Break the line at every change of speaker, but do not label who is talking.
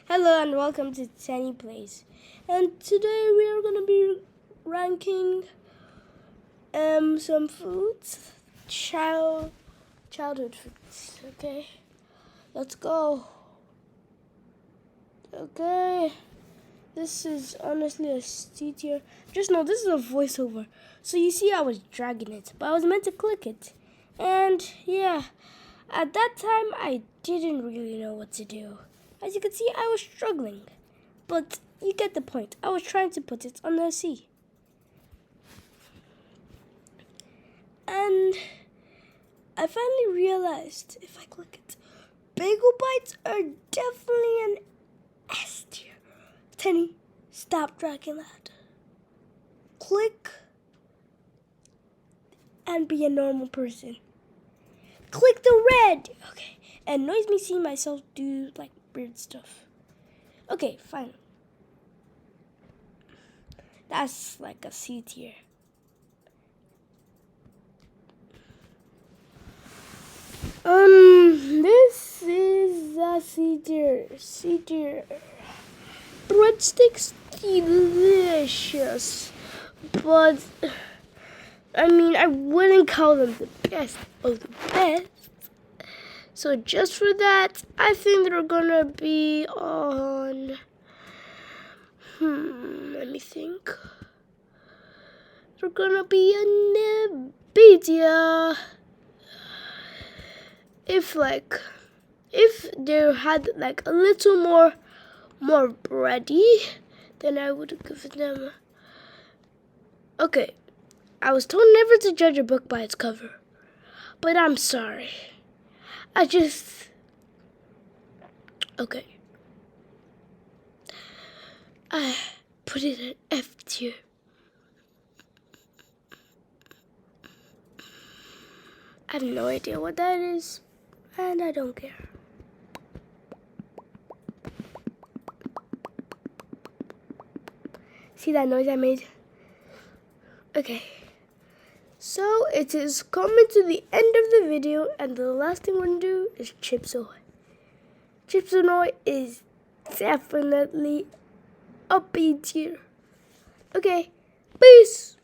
Hello and welcome to Tiny Plays. And today we are gonna be ranking some foods, childhood foods. Okay, let's go. Okay, this is honestly a C tier. Just know this is a voiceover, so you see I was dragging it, but I was meant to click it, and yeah, at that time I didn't really know what to do. As you can see, I was struggling. But you get the point. I was trying to put it on the C. And I finally realized if I click it, bagel bites are definitely an S tier. Tenny, stop dragging that. Click and be a normal person. Click the red. Okay. It annoys me seeing myself do like weird stuff. Okay, fine. That's like a C tier. This is a C tier. C tier. Breadsticks delicious, but I mean I wouldn't call them the best of the best. So just for that, I think they're gonna be on. Let me think. They're gonna be a Nvidia. If they had like a little more bready, then I would have given them. Okay, I was told never to judge a book by its cover, but I'm sorry. Okay. I put it at F tier. I have no idea what that is, and I don't care. See that noise I made? Okay. So it is coming to the end of the video, and the last thing we're gonna do is Chips Ahoy. Chips Ahoy is definitely a B tier. Okay, peace.